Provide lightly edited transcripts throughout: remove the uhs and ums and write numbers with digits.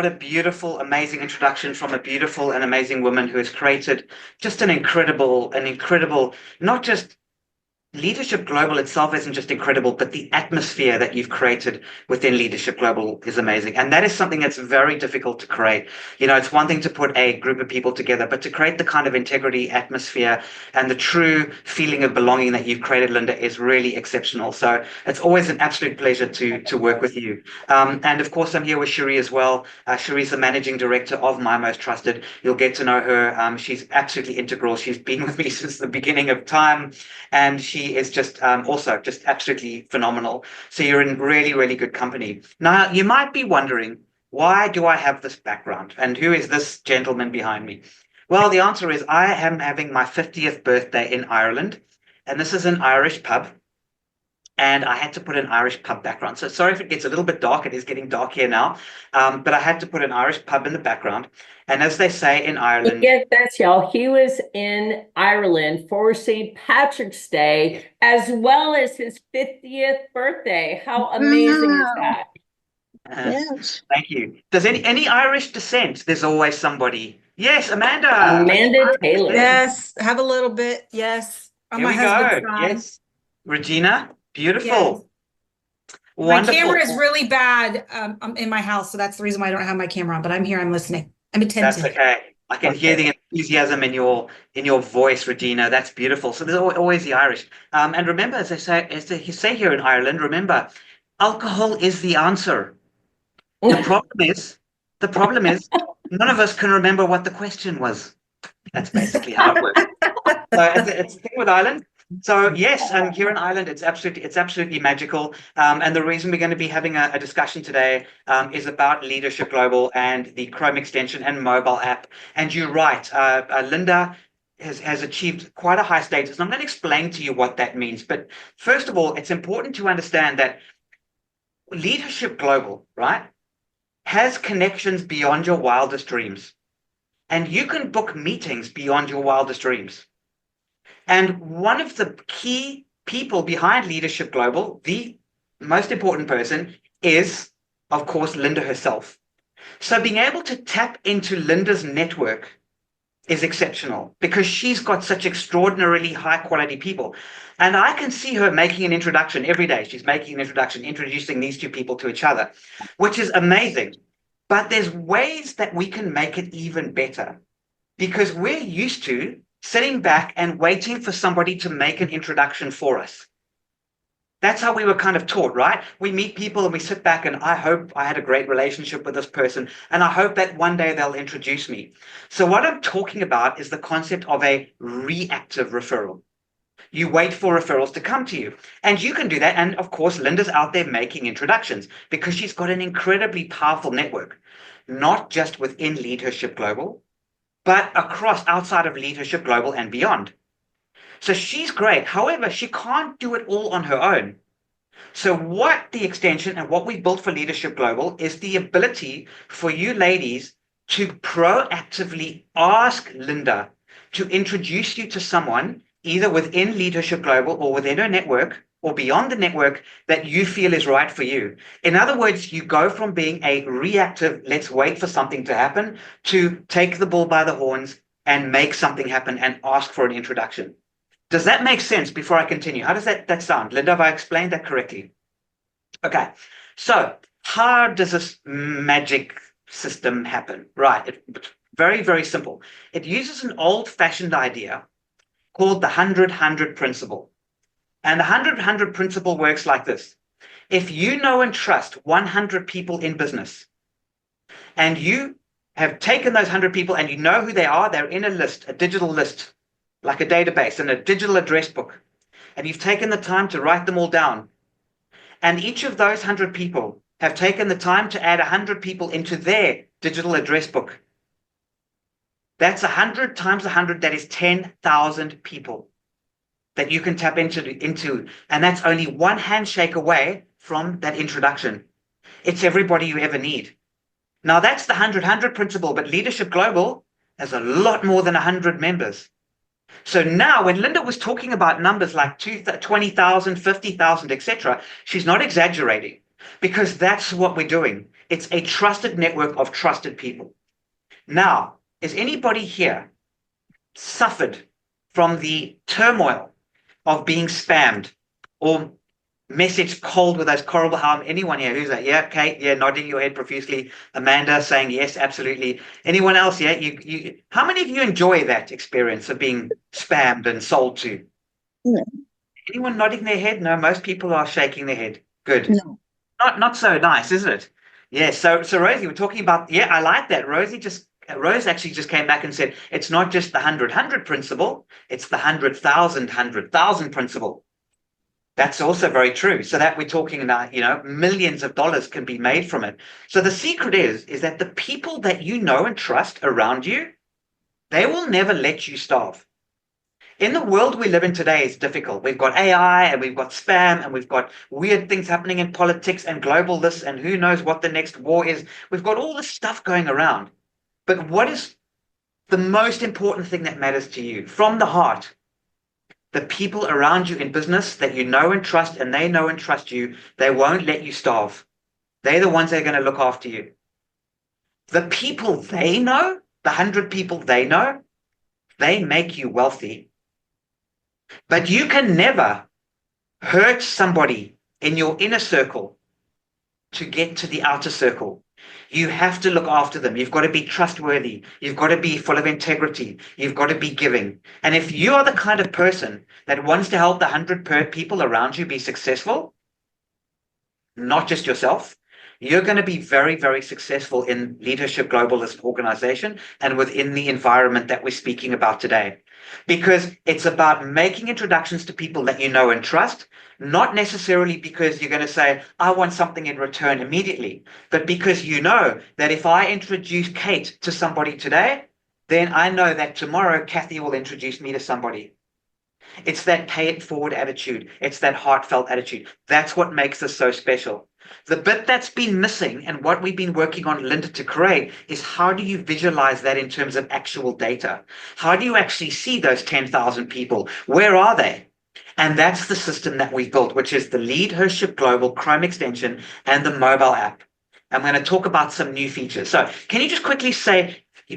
What a beautiful, amazing introduction from a beautiful and amazing woman who has created just an incredible, not just LeadHERship Global itself isn't just incredible, but the atmosphere that you've created within LeadHERship Global is amazing. And that is something that's very difficult to create. You know, it's one thing to put a group of people together, but to create the kind of integrity, atmosphere, and the true feeling of belonging that you've created, Linda, is really exceptional. So it's always an absolute pleasure to work with you. And of course, I'm here with Cherie as well. Cherie's the managing director of MyMostTrusted. You'll get to know her. She's absolutely integral. She's been with me since the beginning of time, and she is just also just absolutely phenomenal. So you're in really, really good company. Now, you might be wondering, why do I have this background? And who is this gentleman behind me? Well, the answer is I am having my 50th birthday in Ireland, and this is an Irish pub. And I had to put an Irish pub background. So sorry if it gets a little bit dark. It is getting dark here now. But I had to put an Irish pub in the background. And as they say in Ireland... Get this, y'all. He was in Ireland for St. Patrick's Day, as well as his 50th birthday. How amazing is that? Yes. Thank you. Does any Irish descent? There's always somebody. Yes, Amanda. Amanda Taylor. Yes, have a little bit. Yes. Here we go. Yes. Regina. Beautiful. Yes. Wonderful. My camera is really bad in my house, so that's the reason why I don't have my camera on, but I'm here, I'm listening. I'm attentive. That's okay. I can hear the enthusiasm in your voice, Regina. That's beautiful. So there's always the Irish. And remember, as they say here in Ireland, remember, alcohol is the answer. The problem is, none of us can remember what the question was. That's basically how it works. So it's the thing with Ireland. So yes, here in Ireland, it's absolutely magical. And the reason we're going to be having a discussion today is about LeadHERship Global and the Chrome extension and mobile app. And you're right, Linda has achieved quite a high status. And I'm going to explain to you what that means. But first of all, it's important to understand that LeadHERship Global, right, has connections beyond your wildest dreams. And you can book meetings beyond your wildest dreams. And one of the key people behind LeadHERship Global, the most important person, is, of course, Linda herself. So being able to tap into Linda's network is exceptional because she's got such extraordinarily high quality people. And I can see her making an introduction every day. She's making an introduction, introducing these two people to each other, which is amazing. But there's ways that we can make it even better because we're used to sitting back and waiting for somebody to make an introduction for us. That's how we were kind of taught, right? We meet people and we sit back and I hope I had a great relationship with this person and I hope that one day they'll introduce me. So what I'm talking about is the concept of a reactive referral. You wait for referrals to come to you and you can do that. And of course, Linda's out there making introductions because she's got an incredibly powerful network, not just within LeadHERship Global, but across outside of LeadHERship Global and beyond. So she's great. However, she can't do it all on her own. So what the extension and what we built for LeadHERship Global is the ability for you ladies to proactively ask Linda to introduce you to someone either within LeadHERship Global or within her network or beyond the network that you feel is right for you. In other words, you go from being a reactive, let's wait for something to happen, to take the bull by the horns and make something happen and ask for an introduction. Does that make sense before I continue? How does that sound? Linda, have I explained that correctly? Okay, so how does this magic system happen? Right, it's very, very simple. It uses an old-fashioned idea called the 100-100 principle. And the 100-100 principle works like this. If you know and trust 100 people in business, and you have taken those 100 people and you know who they are, they're in a list, a digital list, like a database and a digital address book, and you've taken the time to write them all down, and each of those 100 people have taken the time to add 100 people into their digital address book. That's 100 times 100, that is 10,000 people that you can tap into, and that's only one handshake away from that introduction. It's everybody you ever need. Now that's the 100-100 principle, but LeadHERship Global has a lot more than 100 members. So now when Linda was talking about numbers like 20,000, 50,000, etc., she's not exaggerating because that's what we're doing. It's a trusted network of trusted people. Now, is anybody here suffered from the turmoil of being spammed or message cold with those horrible harm? Anyone here who's like, yeah, Kate, yeah, nodding your head profusely. Amanda saying yes, absolutely. Anyone else? Yeah, how many of you enjoy that experience of being spammed and sold to? No. Anyone nodding their head? No, most people are shaking their head. Good. No. Not so nice, isn't it? Yeah. So Rosie, we're talking about. Yeah, I like that. Rose actually just came back and said it's not just the 100 principle; it's the 100,000 principle. That's also very true. So that we're talking about, millions of dollars can be made from it. So the secret is that the people that you know and trust around you, they will never let you starve. In the world we live in today, it's difficult. We've got AI and we've got spam and we've got weird things happening in politics and global this and who knows what the next war is. We've got all this stuff going around. But what is the most important thing that matters to you from the heart? The people around you in business that you know and trust, and they know and trust you, they won't let you starve. They're the ones that are going to look after you. The people they know, the 100 people they know, they make you wealthy. But you can never hurt somebody in your inner circle to get to the outer circle. You have to look after them. You've got to be trustworthy. You've got to be full of integrity. You've got to be giving. And if you are the kind of person that wants to help the 100 people around you be successful, not just yourself, you're going to be very, very successful in LeadHERship Global as an organization and within the environment that we're speaking about today. Because it's about making introductions to people that you know and trust, not necessarily because you're going to say, I want something in return immediately, but because you know that if I introduce Kate to somebody today, then I know that tomorrow Kathy will introduce me to somebody. It's that pay it forward attitude. It's that heartfelt attitude. That's what makes us so special. The bit that's been missing and what we've been working on, Linda, to create is how do you visualize that in terms of actual data? How do you actually see those 10,000 people? Where are they? And that's the system that we've built, which is the LeadHERship Global Chrome extension and the mobile app. I'm going to talk about some new features. So can you just quickly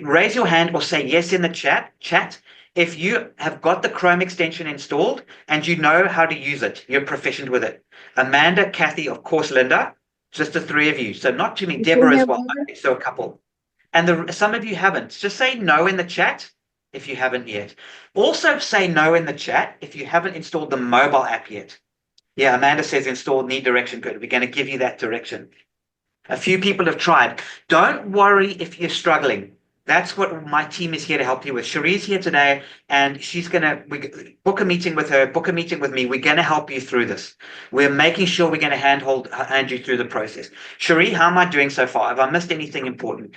raise your hand or say yes in the chat if you have got the Chrome extension installed and you know how to use it, you're proficient with it. Amanda, Kathy, of course, Linda, just the three of you. So not too many. Deborah as well. Okay, so a couple. And some of you haven't. Just say no in the chat if you haven't yet. Also say no in the chat if you haven't installed the mobile app yet. Yeah, Amanda says install, need direction. Good. We're going to give you that direction. A few people have tried. Don't worry if you're struggling. That's what my team is here to help you with. Cherie's here today, and she's going to book a meeting with her, book a meeting with me. We're going to help you through this. We're making sure we're going to hand you through the process. Cherie, how am I doing so far? Have I missed anything important?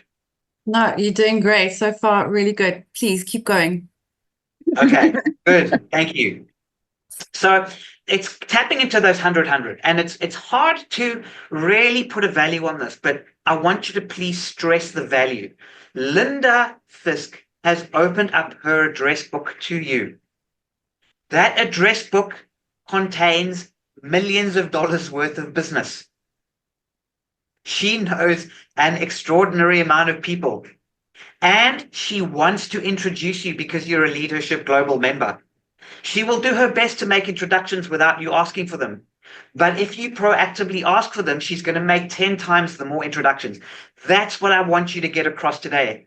No, you're doing great so far. Really good. Please keep going. Okay, good. Thank you. So it's tapping into those 100, and it's hard to really put a value on this, but I want you to please stress the value. Linda Fisk has opened up her address book to you. That address book contains millions of dollars worth of business. She knows an extraordinary amount of people, and she wants to introduce you because you're a LeadHERship Global member. She will do her best to make introductions without you asking for them. But if you proactively ask for them, she's going to make 10 times the more introductions. That's what I want you to get across today.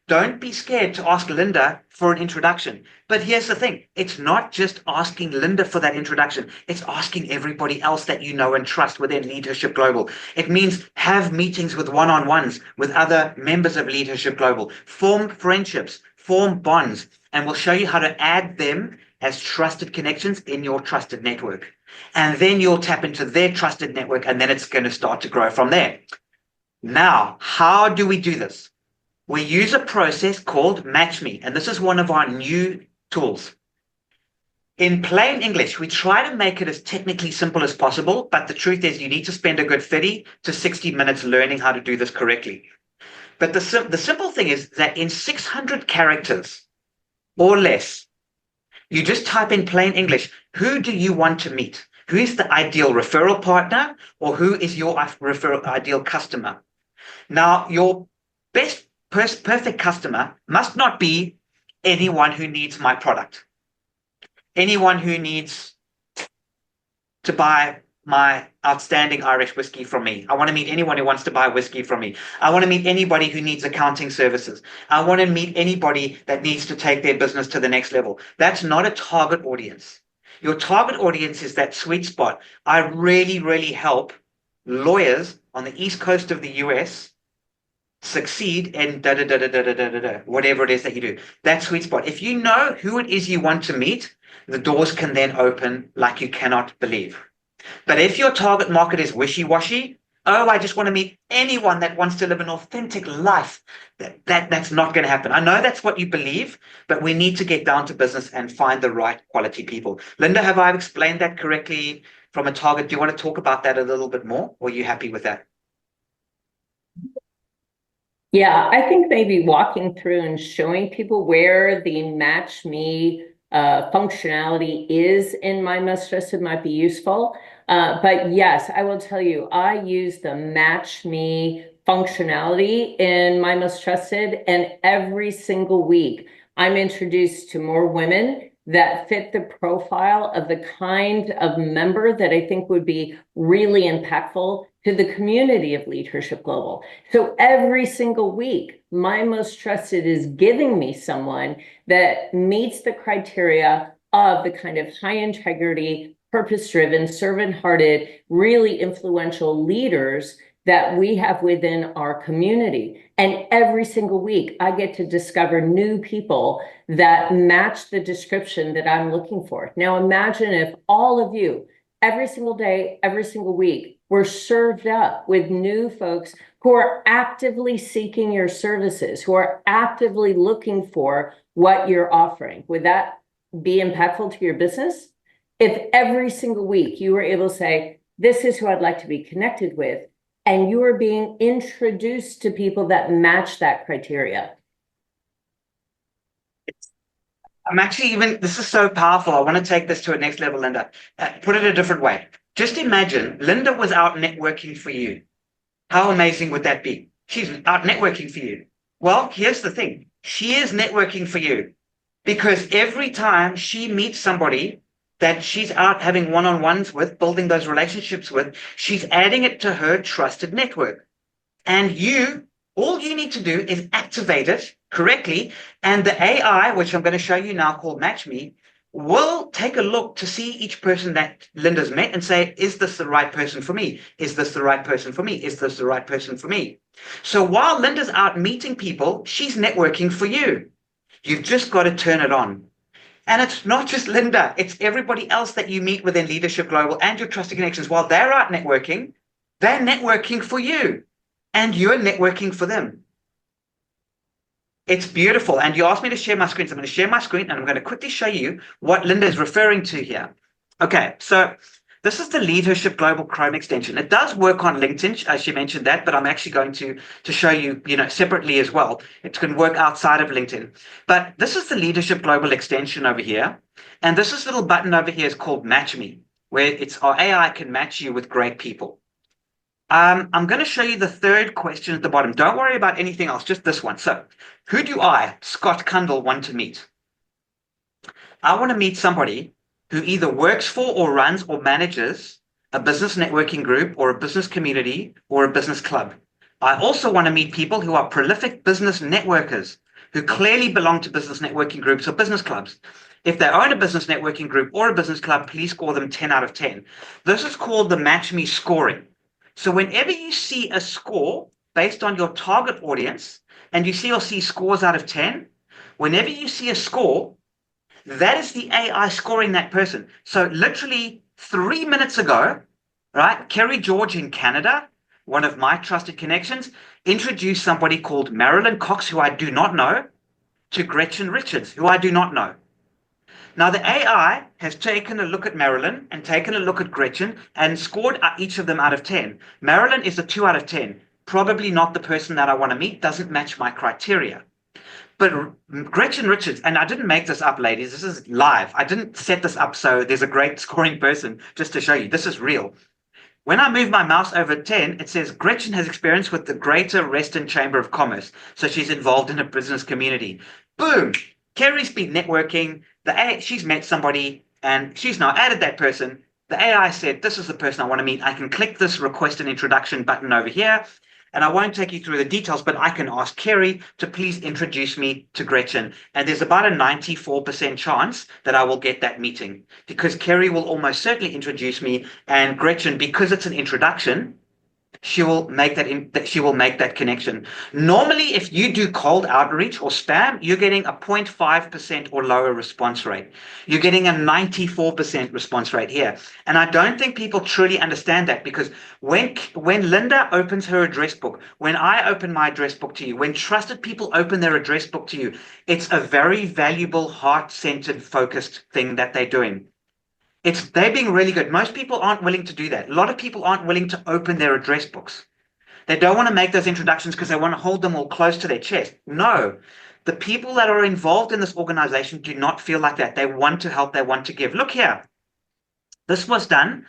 Don't be scared to ask Linda for an introduction. But here's the thing. It's not just asking Linda for that introduction. It's asking everybody else that you know and trust within LeadHERship Global. It means have meetings with one-on-ones with other members of LeadHERship Global. Form friendships, form bonds, and we'll show you how to add them as trusted connections in your trusted network. And then you'll tap into their trusted network, and then it's going to start to grow from there. Now, how do we do this? We use a process called Match Me, and this is one of our new tools. In plain English, we try to make it as technically simple as possible, but the truth is you need to spend a good 30 to 60 minutes learning how to do this correctly. But the simple thing is that in 600 characters or less, you just type in plain English, who do you want to meet? Who is the ideal referral partner, or who is your ideal customer? Now, your best perfect customer must not be anyone who needs my product, anyone who needs to buy my outstanding Irish whiskey from me. I want to meet anyone who wants to buy whiskey from me. I want to meet anybody who needs accounting services. I want to meet anybody that needs to take their business to the next level. That's not a target audience. Your target audience is that sweet spot. I really, really help lawyers on the East Coast of the US succeed in whatever it is that you do. That sweet spot. If you know who it is you want to meet, the doors can then open like you cannot believe. But if your target market is wishy-washy, oh, I just want to meet anyone that wants to live an authentic life, that's not going to happen. I know that's what you believe, but we need to get down to business and find the right quality people. Linda, have I explained that correctly from a target? Do you want to talk about that a little bit more, or are you happy with that? Yeah, I think maybe walking through and showing people where the Match Me functionality is in MyMostTrusted might be useful. But yes, I will tell you, I use the Match Me functionality in MyMostTrusted, and every single week I'm introduced to more women that fit the profile of the kind of member that I think would be really impactful to the community of LeadHERship Global. So every single week, MyMostTrusted is giving me someone that meets the criteria of the kind of high integrity, purpose-driven, servant-hearted, really influential leaders that we have within our community. And every single week, I get to discover new people that match the description that I'm looking for. Now, imagine if all of you, every single day, every single week, were served up with new folks who are actively seeking your services, who are actively looking for what you're offering. Would that be impactful to your business? If every single week you were able to say, this is who I'd like to be connected with, and you are being introduced to people that match that criteria. I'm actually this is so powerful. I want to take this to a next level, Linda. Put it a different way. Just imagine Linda was out networking for you. How amazing would that be? She's out networking for you. Well, here's the thing. She is networking for you because every time she meets somebody that she's out having one-on-ones with, building those relationships with, she's adding it to her trusted network. And all you need to do is activate it correctly. And the AI, which I'm going to show you now called Match Me, will take a look to see each person that Linda's met and say, is this the right person for me? Is this the right person for me? Is this the right person for me? So while Linda's out meeting people, she's networking for you. You've just got to turn it on. And it's not just Linda, it's everybody else that you meet within LeadHERship Global and your trusted connections. While they're out networking, they're networking for you and you're networking for them. It's beautiful. And you asked me to share my screen. So I'm going to share my screen and I'm going to quickly show you what Linda is referring to here. Okay, so this is the LeadHERship Global Chrome extension. It does work on LinkedIn, as she mentioned that, but I'm actually going to show you, separately as well. It can work outside of LinkedIn. But this is the LeadHERship Global extension over here. And this little button over here is called Match Me, where our AI can match you with great people. I'm going to show you the third question at the bottom. Don't worry about anything else, just this one. So who do I, Scott Kundle, want to meet? I want to meet somebody who either works for or runs or manages a business networking group or a business community or a business club. I also want to meet people who are prolific business networkers who clearly belong to business networking groups or business clubs. If they own a business networking group or a business club, please score them 10 out of 10. This is called the Match Me scoring. So whenever you see a score based on your target audience, and you'll see scores out of 10, whenever you see a score, that is the AI scoring that person. So literally 3 minutes ago, right, Kerry George in Canada, one of my trusted connections, introduced somebody called Marilyn Cox, who I do not know, to Gretchen Richards, who I do not know. Now, the AI has taken a look at Marilyn and taken a look at Gretchen and scored each of them out of 10. Marilyn is a 2 out of 10. Probably not the person that I want to meet, doesn't match my criteria. But Gretchen Richards, and I didn't make this up, ladies. This is live. I didn't set this up so there's a great scoring person just to show you. This is real. When I move my mouse over 10, it says Gretchen has experience with the Greater Reston Chamber of Commerce. So she's involved in a business community. Boom. Kerry's been networking. She's met somebody and she's now added that person. The AI said, this is the person I want to meet. I can click this request an introduction button over here. And I won't take you through the details, but I can ask Kerry to please introduce me to Gretchen. And there's about a 94% chance that I will get that meeting because Kerry will almost certainly introduce me. And Gretchen, because it's an introduction, she will make that connection. Normally, if you do cold outreach or spam, you're getting a 0.5% or lower response rate. You're getting a 94% response rate here. And I don't think people truly understand that because when Linda opens her address book, when I open my address book to you, when trusted people open their address book to you, it's a very valuable, heart-centered, focused thing that they're doing. They're being really good. Most people aren't willing to do that. A lot of people aren't willing to open their address books. They don't want to make those introductions because they want to hold them all close to their chest. No, the people that are involved in this organization do not feel like that. They want to help. They want to give. Look here. This was done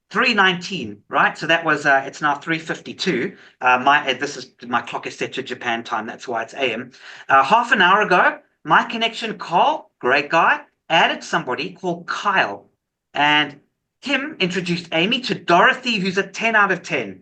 3:19, right? So that was, it's now 3:52. My clock is set to Japan time. That's why it's AM. Half an hour ago, my connection, Carl, great guy, added somebody called Kyle. And Kim introduced Amy to Dorothy, who's a 10 out of 10.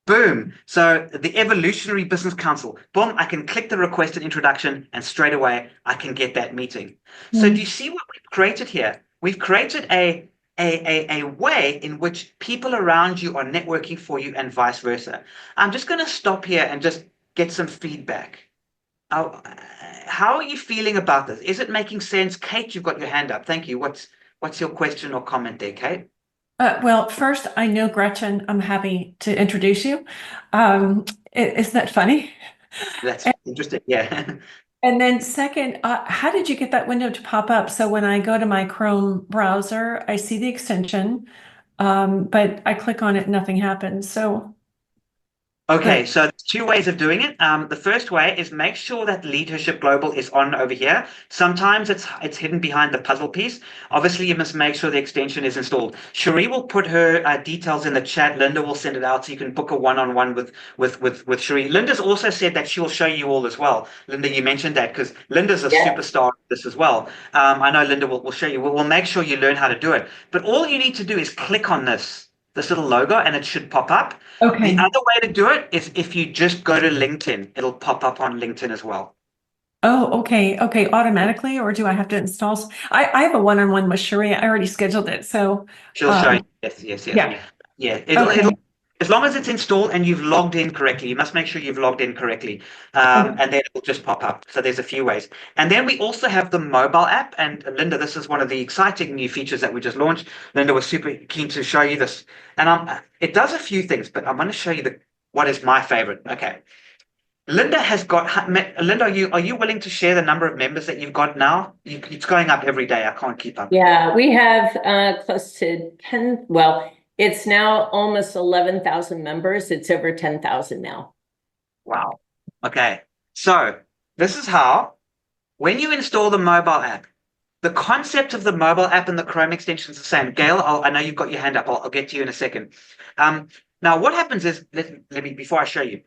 Boom. So the Evolutionary Business Council, boom, I can click the requested introduction and straight away I can get that meeting. So do you see what we've created here? We've created a way in which people around you are networking for you and vice versa. I'm just going to stop here and just get some feedback. How are you feeling about this? Is it making sense? Kate, you've got your hand up. Thank you. What's your question or comment there, Kate? Well, first, I know Gretchen. I'm happy to introduce you. Isn't that funny? That's interesting. Yeah. And then second, how did you get that window to pop up? So when I go to my Chrome browser, I see the extension, but I click on it, nothing happens. So Okay, so there's two ways of doing it. The first way is make sure that LeadHERship Global is on over here. Sometimes it's hidden behind the puzzle piece. Obviously, you must make sure the extension is installed. Cherie will put her details in the chat. Linda will send it out so you can book a one-on-one with Cherie. Linda's also said that she will show you all as well. Linda, you mentioned that because Linda's a superstar at this as well. I know Linda will show you. We'll make sure you learn how to do it. But all you need to do is click on this little logo and it should pop up. okay. The other way to do it is if you just go to LinkedIn, it'll pop up on LinkedIn as well. Oh, okay. Okay. Automatically, or do I have to install? I have a one-on-one with Cherie. I already scheduled it. So She'll show you. Yes. Yeah. It'll, as long as it's installed and you've logged in correctly, you must make sure you've logged in correctly. And then it'll just pop up. So there's a few ways. And then we also have the mobile app. And Linda, this is one of the exciting new features that we just launched. Linda was super keen to show you this. And it does a few things, but I'm going to show you what is my favorite. Okay. Linda has got, Linda, are you willing to share the number of members that you've got now? It's going up every day. I can't keep up. Yeah, we have close to 10, well, it's now almost 11,000 members. It's over 10,000 now. Wow. Okay. So this is how, when you install the mobile app, the concept of the mobile app and the Chrome extension is the same. Gail, I know you've got your hand up. I'll get to you in a second. Now what happens is, let me, before I show you,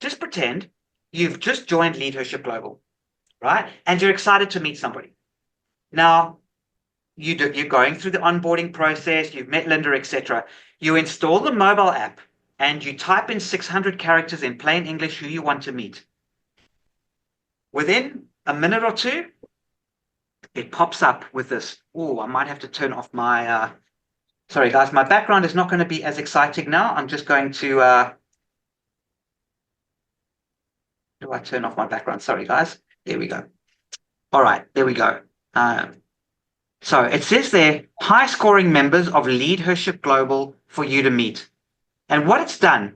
just pretend you've just joined LeadHERship Global, right? And you're excited to meet somebody. Now, you're going through the onboarding process, you've met Linda, etc. You install the mobile app and you type in 600 characters in plain English who you want to meet. Within a minute or two, it pops up with this. Oh, I might have to turn off my, sorry guys, my background is not going to be as exciting now. I'm just going to, do I turn off my background? Sorry guys, there we go. All right, there we go. So it says there, high scoring members of LeadHERship Global for you to meet. And what it's done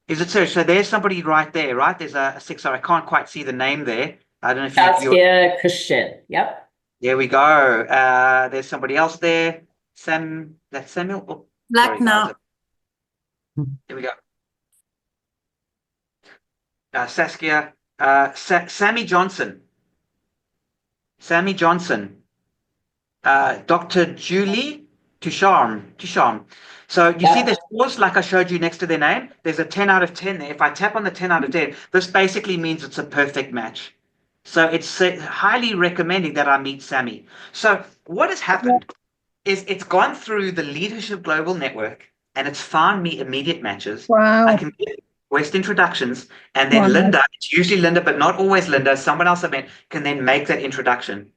is it says, so there's somebody right there, right? There's a six, sorry, I can't quite see the name there. I don't know if you're Christian. Yep. There we go. There's somebody else there. That's Samuel. Oh, Black now. Here we go. Saskia, Sammy Johnson. Sammy Johnson. Dr. Julie to charm, to charm. So you see the scores like I showed you next to their name? There's a 10 out of 10 there. If I tap on the 10 out of 10, this basically means it's a perfect match. So it's highly recommending that I meet Sammy. So what has happened is it's gone through the LeadHERship Global network and it's found me immediate matches. Wow. I can get West introductions, and then Linda, it's usually Linda, but not always Linda, someone else I met can then make that introduction.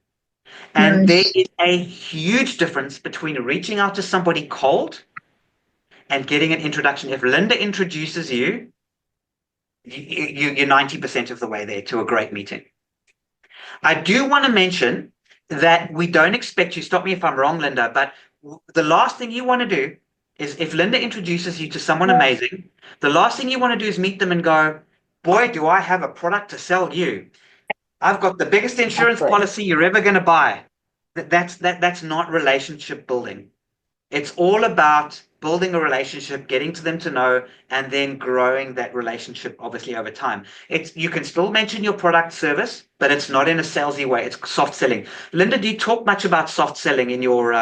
And there is a huge difference between reaching out to somebody cold and getting an introduction. If Linda introduces you, you're 90% of the way there to a great meeting. I do want to mention that we don't expect you, stop me if I'm wrong, Linda, but the last thing you want to do is if Linda introduces you to someone amazing, the last thing you want to do is meet them and go, boy, do I have a product to sell you. I've got the biggest insurance policy you're ever going to buy. That's not relationship building. It's all about building a relationship, getting to them to know, and then growing that relationship, obviously, over time. You can still mention your product service, but it's not in a salesy way. It's soft selling. Linda, do you talk much about soft selling in your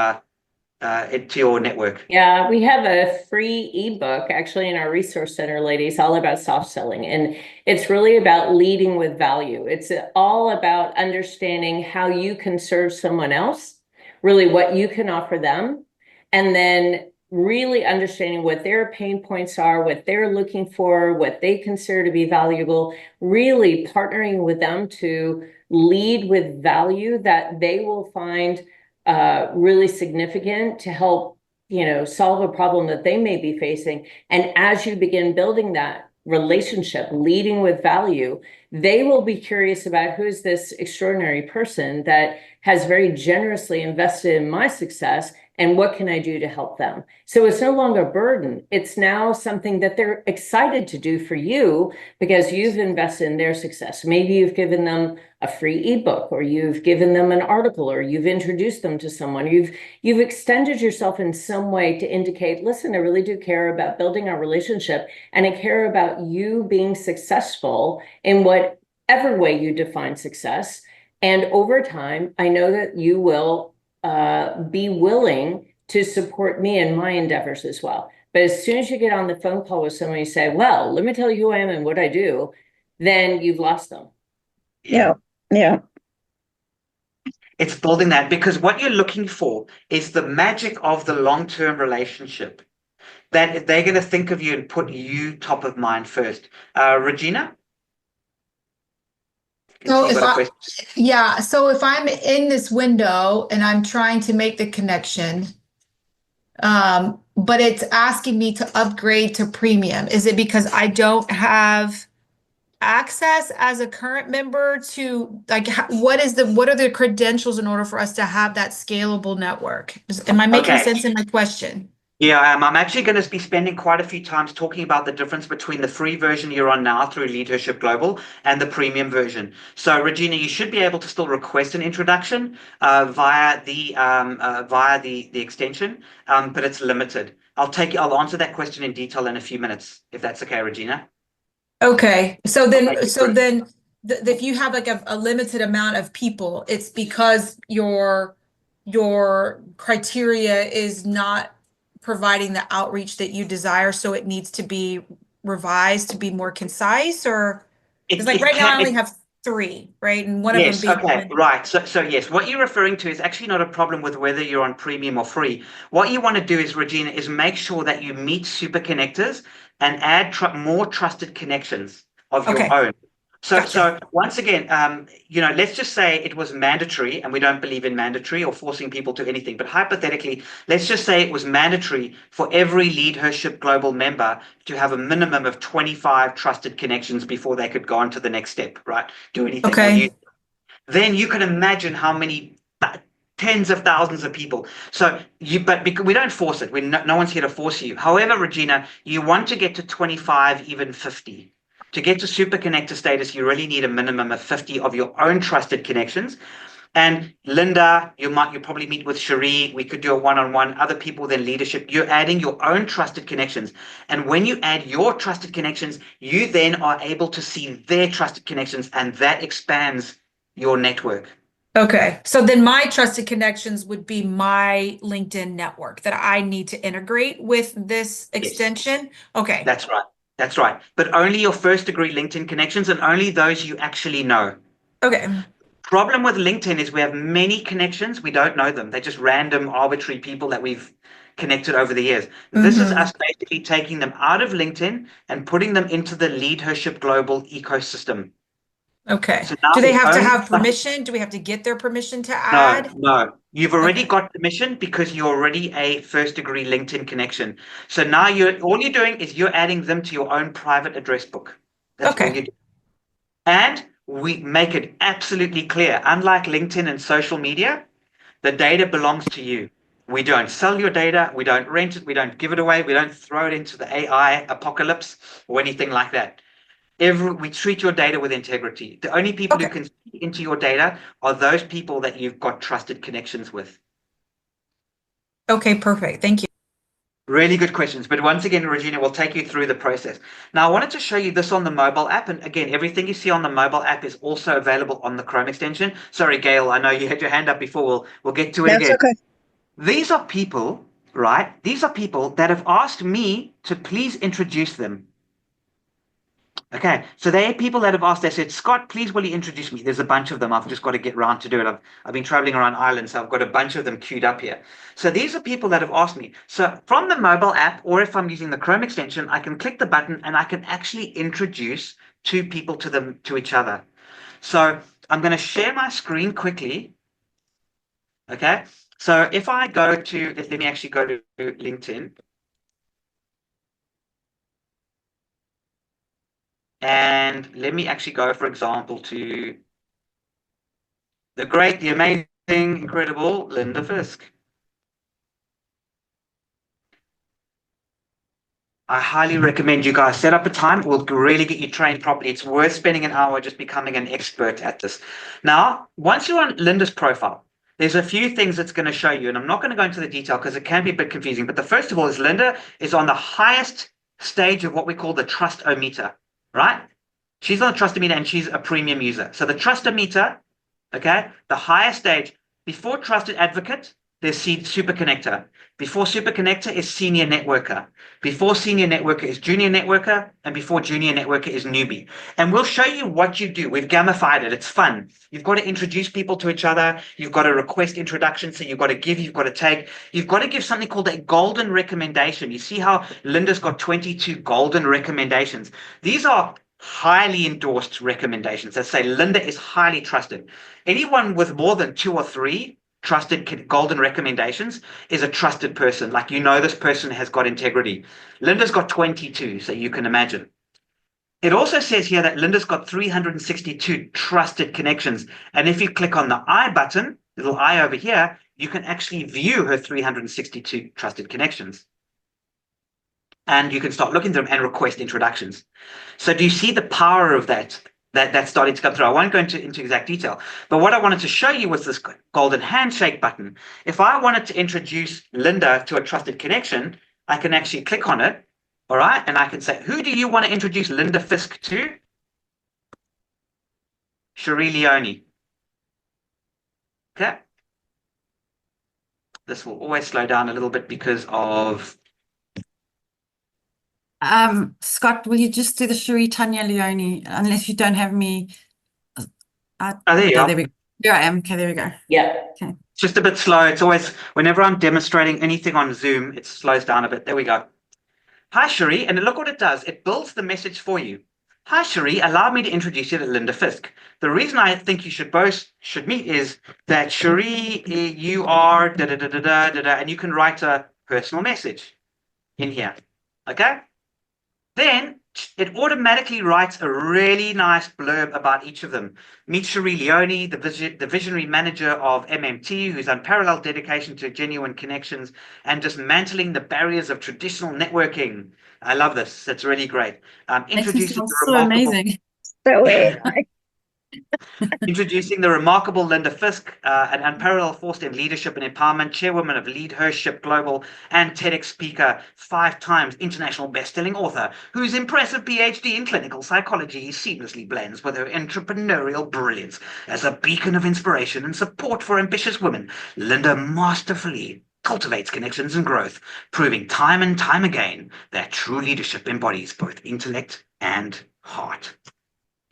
to your network? Yeah, we have a free ebook actually in our resource center, ladies, all about soft selling. And it's really about leading with value. It's all about understanding how you can serve someone else, really what you can offer them, and then really understanding what their pain points are, what they're looking for, what they consider to be valuable, really partnering with them to lead with value that they will find really significant to help, solve a problem that they may be facing. And as you begin building that relationship, leading with value, they will be curious about who's this extraordinary person that has very generously invested in my success and what can I do to help them? So it's no longer a burden. It's now something that they're excited to do for you because you've invested in their success. Maybe you've given them a free ebook, or you've given them an article, or you've introduced them to someone. You've extended yourself in some way to indicate, listen, I really do care about building our relationship, and I care about you being successful in whatever way you define success. And over time, I know that you will be willing to support me in my endeavors as well. But as soon as you get on the phone call with somebody and say, well, let me tell you who I am and what I do, then you've lost them. Yeah. It's building that, because what you're looking for is the magic of the long-term relationship, that they're going to think of you and put you top of mind first. Regina? So if I'm in this window and I'm trying to make the connection, but it's asking me to upgrade to premium, is it because I don't have access as a current member to, like, what are the credentials in order for us to have that scalable network? Am I making sense in my question? Yeah, I'm actually going to be spending quite a few times talking about the difference between the free version you're on now through LeadHERship Global and the premium version. So, Regina, you should be able to still request an introduction via the extension, but it's limited. I'll answer that question in detail in a few minutes, if that's okay, Regina. Okay, so then if you have like a limited amount of people, it's because your criteria is not providing the outreach that you desire, so it needs to be revised to be more concise, or it's like right now I only have 3, right? And one of them being okay, right. So yes, what you're referring to is actually not a problem with whether you're on premium or free. What you want to do is, Regina, is make sure that you meet super connectors and add more trusted connections of your own. So once again, let's just say it was mandatory, and we don't believe in mandatory or forcing people to anything, but hypothetically, let's just say it was mandatory for every LeadHERship Global member to have a minimum of 25 trusted connections before they could go on to the next step, right? Do anything. Okay. Then you can imagine how many tens of thousands of people. But because we don't force it. No one's here to force you. However, Regina, you want to get to 25, even 50. To get to super connector status, you really need a minimum of 50 of your own trusted connections. And Linda, you probably meet with Cherie. We could do a one-on-one. Other people than leadership. You're adding your own trusted connections. And when you add your trusted connections, you then are able to see their trusted connections, and that expands your network. Okay. So then my trusted connections would be my LinkedIn network that I need to integrate with this Yes. extension. Okay. That's right. That's right. But only your first degree LinkedIn connections and only those you actually know. Okay. Problem with LinkedIn is we have many connections. We don't know them. They're just random, arbitrary people that we've connected over the years. This is us basically taking them out of LinkedIn and putting them into the LeadHERship Global ecosystem. Okay. So now Do they we have to only have permission? Do we have to get their permission to No, add? no. You've already Okay. got permission because you're already a first degree LinkedIn connection. So now all you're doing is you're adding them to your own private address book. That's all Okay. you do. And we make it absolutely clear, unlike LinkedIn and social media, the data belongs to you. We don't sell your data, we don't rent it, we don't give it away, we don't throw it into the AI apocalypse or anything like that. We treat your data with integrity. The only people who Okay. can see into your data are those people that you've got trusted connections with. Okay, perfect. Thank you. Really good questions. But once again, Regina, we'll take you through the process. Now, I wanted to show you this on the mobile app. And again, everything you see on the mobile app is also available on the Chrome extension. Sorry, Gail, I know you had your hand up before. We'll get to it That's again. okay. These are people, right? These are people that have asked me to please introduce them. Okay, so they are people that have asked, they said, Scott, please will you introduce me? There's a bunch of them. I've just got to get around to do it. I've been traveling around Ireland, so I've got a bunch of them queued up here. So these are people that have asked me. So from the mobile app, or if I'm using the Chrome extension, I can click the button and I can actually introduce two people to each other. So I'm going to share my screen quickly. Okay, so if I go to, let me actually go to LinkedIn. And let me actually go, for example, to the great, the amazing, incredible Linda Fisk. I highly recommend you guys set up a time. It will really get you trained properly. It's worth spending an hour just becoming an expert at this. Now, once you're on Linda's profile, there's a few things it's going to show you, and I'm not going to go into the detail because it can be a bit confusing. But the first of all is Linda is on the highest stage of what we call the trust-o-meter, right? She's on the trust-o-meter and she's a premium user. So the trust-o-meter, okay, the highest stage, before trusted advocate, there's super connector. Before super connector is senior networker. Before senior networker is junior networker, and before junior networker is newbie. And we'll show you what you do. We've gamified it. It's fun. You've got to introduce people to each other. You've got to request introduction. So you've got to give, you've got to take. You've got to give something called a golden recommendation. You see how Linda's got 22 golden recommendations. These are highly endorsed recommendations that say Linda is highly trusted. Anyone with more than 2 or 3 trusted golden recommendations is a trusted person. Like, you know, this person has got integrity. Linda's got 22, so you can imagine. It also says here that Linda's got 362 trusted connections. And if you click on the I button, little I over here, you can actually view her 362 trusted connections. And you can start looking through them and request introductions. So do you see the power of that? That's starting to come through. I won't go into exact detail, but what I wanted to show you was this golden handshake button. If I wanted to introduce Linda to a trusted connection, I can actually click on it, all right? And I can say, who do you want to introduce Linda Fisk to? Cherie Leone. Okay. This will always slow down a little bit because of... Scott, will you just do the Cherie Tanya Leone, unless you don't have me? there you are. There we go. Here I am. Okay, there we go. Yeah. Okay. It's just a bit slow. It's always, whenever I'm demonstrating anything on Zoom, it slows down a bit. There we go. Hi, Cherie. And look what it does. It builds the message for you. Hi, Cherie. Allow me to introduce you to Linda Fisk. The reason I think you should meet is that Cherie, you are da-da-da-da-da-da, and you can write a personal message in here. Okay? Then it automatically writes a really nice blurb about each of them. Meet Cherie Leone, the visionary manager of MMT, whose unparalleled dedication to genuine connections and dismantling the barriers of traditional networking. I love this. It's really great. Makes me Introduces sound the so remarkable... amazing. So AI. Introducing the remarkable Linda Fisk, an unparalleled force in leadership and empowerment, chairwoman of LeadHERship Global and TEDx speaker, 5 times international best-selling author, whose impressive PhD in clinical psychology seamlessly blends with her entrepreneurial brilliance as a beacon of inspiration and support for ambitious women. Linda masterfully cultivates connections and growth, proving time and time again that true leadership embodies both intellect and heart.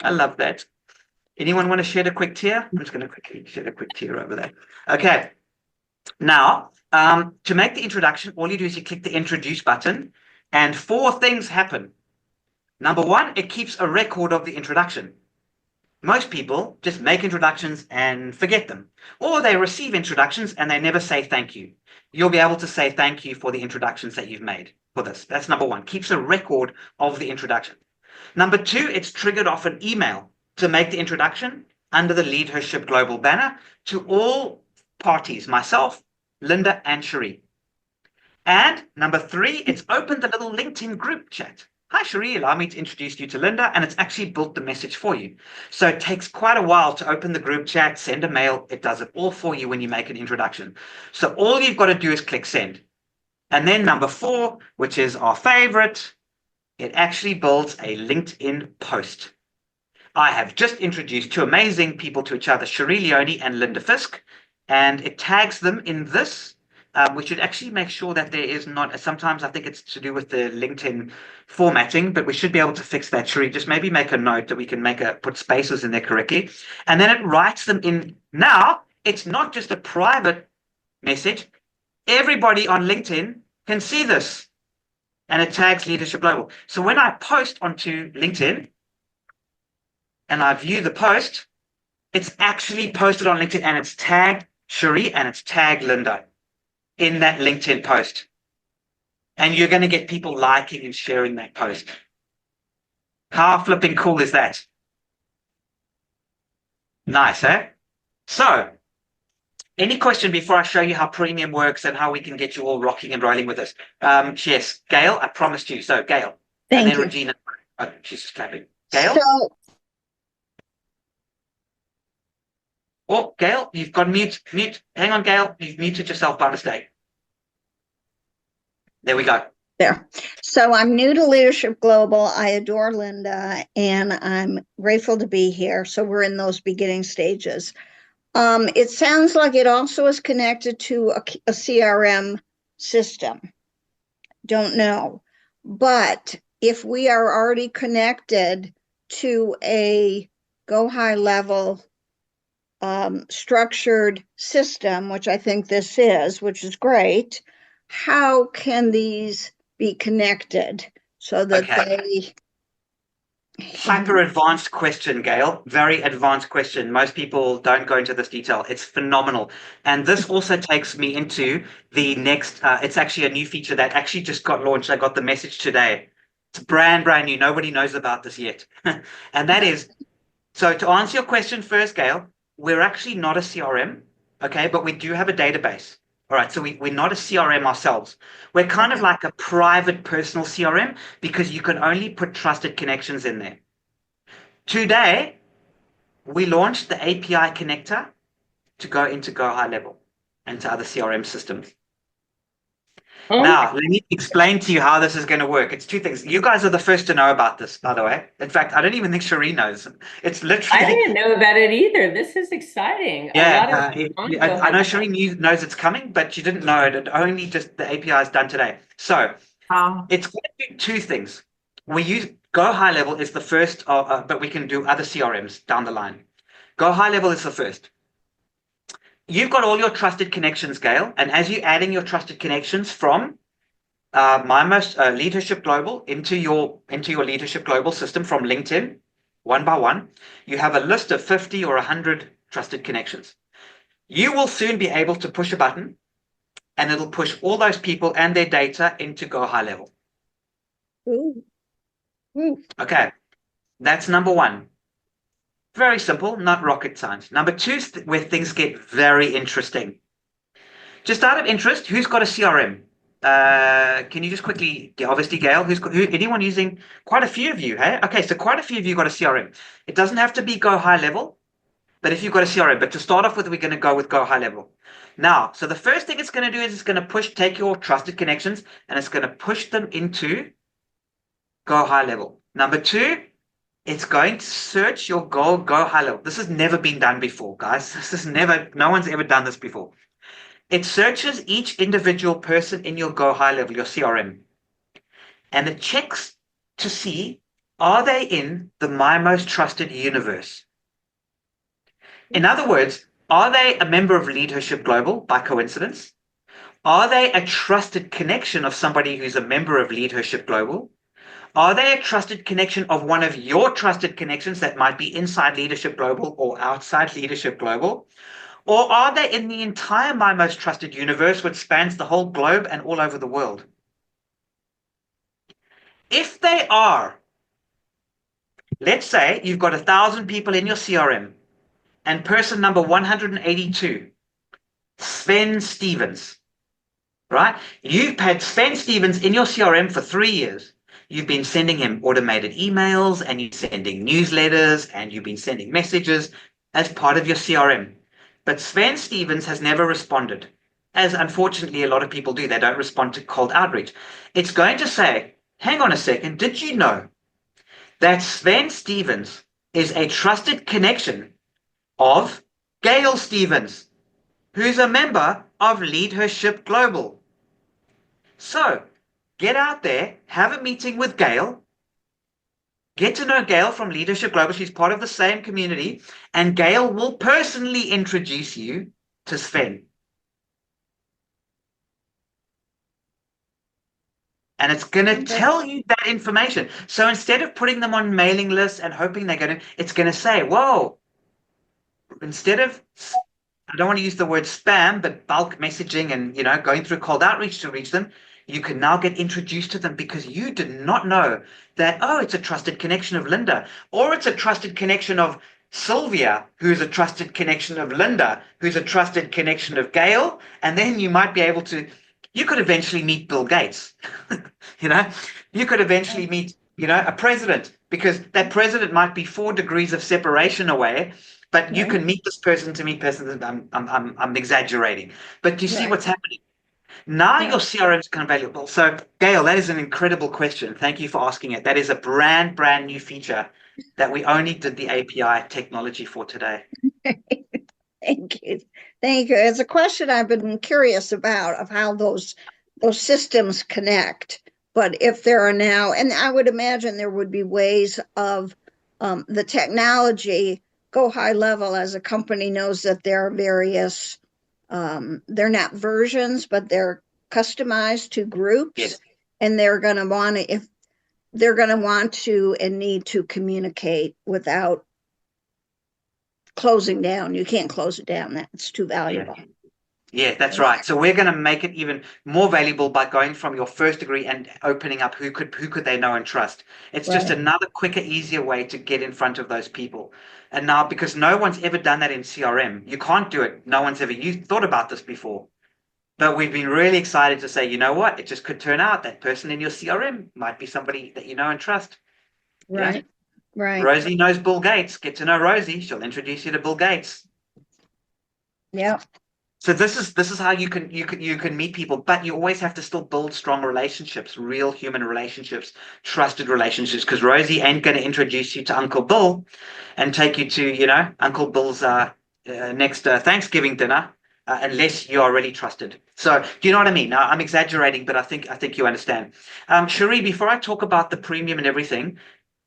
I love that. Anyone want to shed a quick tear? I'm just going to quickly shed a quick tear over there. Okay. Now, to make the introduction, all you do is you click the introduce button and 4 things happen. Number 1, it keeps a record of the introduction. Most people just make introductions and forget them, or they receive introductions and they never say thank you. You'll be able to say thank you for the introductions that you've made for this. That's number 1, keeps a record of the introduction. Number 2, it's triggered off an email to make the introduction under the LeadHERship Global banner to all parties, myself, Linda, and Cherie. And number 3, it's opened a little LinkedIn group chat. Hi, Cherie, allow me to introduce you to Linda, and it's actually built the message for you. So it takes quite a while to open the group chat, send a mail. It does it all for you when you make an introduction. So all you've got to do is click send. And then number 4, which is our favorite, it actually builds a LinkedIn post. I have just introduced 2 amazing people to each other, Cherie Leone and Linda Fisk, and it tags them in this. We should actually make sure that there is not, sometimes I think it's to do with the LinkedIn formatting, but we should be able to fix that. Cherie, just maybe make a note that we can put spaces in there correctly. And then it writes them in. Now, it's not just a private message. Everybody on LinkedIn can see this. And it tags LeadHERship Global. So when I post onto LinkedIn, and I view the post, it's actually posted on LinkedIn and it's tagged Cherie and it's tagged Linda in that LinkedIn post. And you're going to get people liking and sharing that post. How flipping cool is that? Nice, eh? So, any question before I show you how premium works and how we can get you all rocking and rolling with this? Yes, Gail, I promised you. So, Gail. Thank and then you. Regina. Oh, she's just clapping. Gail? So, Oh, Gail, you've got mute. Hang on, Gail. You've muted yourself by mistake. There we go. there. So I'm new to LeadHERship Global. I adore Linda, and I'm grateful to be here. So we're in those beginning stages. It sounds like it also is connected to a CRM system. Don't know. But if we are already connected to a go high level structured system, which I think this is, which is great, how can these be connected so that they... Hyper advanced question, Gail. Very advanced question. Most people don't go into this detail. It's phenomenal. And this also takes me into the next, it's actually a new feature that actually just got launched. I got the message today. It's brand new. Nobody knows about this yet. And that is, so to answer your question first, Gail, we're actually not a CRM, okay, but we do have a database. All right, so we're not a CRM ourselves. We're kind of like a private personal CRM because you can only put trusted connections in there. Today, we launched the API connector to go into Go High Level and to other CRM systems. Now, let me explain to you how this is going to work. It's 2 things. You guys are the first to know about this, by the way. In fact, I don't even think Cherie knows. It's literally... I didn't know about it either. This is exciting. Yeah, I know Cherie knows it's coming, but she didn't know it. It only just the API is done today. So it's going to do 2 things. We use Go High Level is the first, but we can do other CRMs down the line. Go High Level is the first. You've got all your trusted connections, Gail, and as you're adding your trusted connections from LeadHERship Global into your LeadHERship Global system from LinkedIn, one by one, you have a list of 50 or 100 trusted connections. You will soon be able to push a button, and it'll push all those people and their data into Go High Level. Ooh. Okay, that's number 1. Very simple, not rocket science. Number 2 is where things get very interesting. Just out of interest, who's got a CRM? Can you just quickly, obviously, Gail, anyone using, quite a few of you, hey? Okay, so quite a few of you got a CRM. It doesn't have to be Go High Level, but if you've got a CRM, but to start off with, we're going to go with Go High Level. Now, so the first thing it's going to do is it's going to take your trusted connections and it's going to push them into Go High Level. Number two, it's going to search your Go High Level. This has never been done before, guys. No one's ever done this before. It searches each individual person in your Go High Level, your CRM, and it checks to see, are they in the MyMostTrusted universe? In other words, are they a member of LeadHERship Global by coincidence? Are they a trusted connection of somebody who's a member of LeadHERship Global? Are they a trusted connection of one of your trusted connections that might be inside LeadHERship Global or outside LeadHERship Global? Or are they in the entire MyMostTrusted universe, which spans the whole globe and all over the world? If they are, let's say you've got 1,000 people in your CRM, and person number 182, Sven Stevens, right? You've had Sven Stevens in your CRM for 3 years. You've been sending him automated emails, and you're sending newsletters, and you've been sending messages as part of your CRM. But Sven Stevens has never responded, as unfortunately a lot of people do. They don't respond to cold outreach. It's going to say, hang on a second, did you know that Sven Stevens is a trusted connection of Gail Stevens, who's a member of LeadHERship Global? So get out there, have a meeting with Gail, get to know Gail from LeadHERship Global. She's part of the same community, and Gail will personally introduce you to Sven. And it's going to tell you that information. So instead of putting them on mailing lists and hoping they get in, it's going to say, whoa, instead of, I don't want to use the word spam, but bulk messaging and, going through cold outreach to reach them, you can now get introduced to them because you did not know that, oh, it's a trusted connection of Linda, or it's a trusted connection of Sylvia, who's a trusted connection of Linda, who's a trusted connection of Gail. And then you might be able to, you could eventually meet Bill Gates. You could eventually meet, a president, because that president might be 4 degrees of separation away, but you can meet this person to meet person. I'm exaggerating, but you see what's happening. Now your CRM is kind of valuable. So Gail, that is an incredible question. Thank you for asking it. That is a brand new feature that we only did the API technology for today. Thank you. Thank you. It's a question I've been curious about, of how those systems connect. But if there are now, and I would imagine there would be ways of the technology Go High Level, as a company knows that there are various, they're not versions, but they're customized to groups. Yes. And they're going to want to, if they're going to want to and need to communicate without closing down. You can't close it down. That's too valuable. Yeah, that's right. So we're going to make it even more valuable by going from your first degree and opening up who could they know and trust. It's just another quicker, easier way to get in front of those people. And now, because no one's ever done that in CRM, you can't do it. No one's ever thought about this before. But we've been really excited to say, you know what? It just could turn out that person in your CRM might be somebody that you know and trust. Right. Yeah? Right. Rosie knows Bill Gates. Get to know Rosie. She'll introduce you to Bill Gates. Yeah. So this is how you can meet people, but you always have to still build strong relationships, real human relationships, trusted relationships, because Rosie ain't going to introduce you to Uncle Bill and take you to, Uncle Bill's next Thanksgiving dinner unless you are really trusted. So do you know what I mean? Now, I'm exaggerating, but I think you understand. Cherie, before I talk about the premium and everything,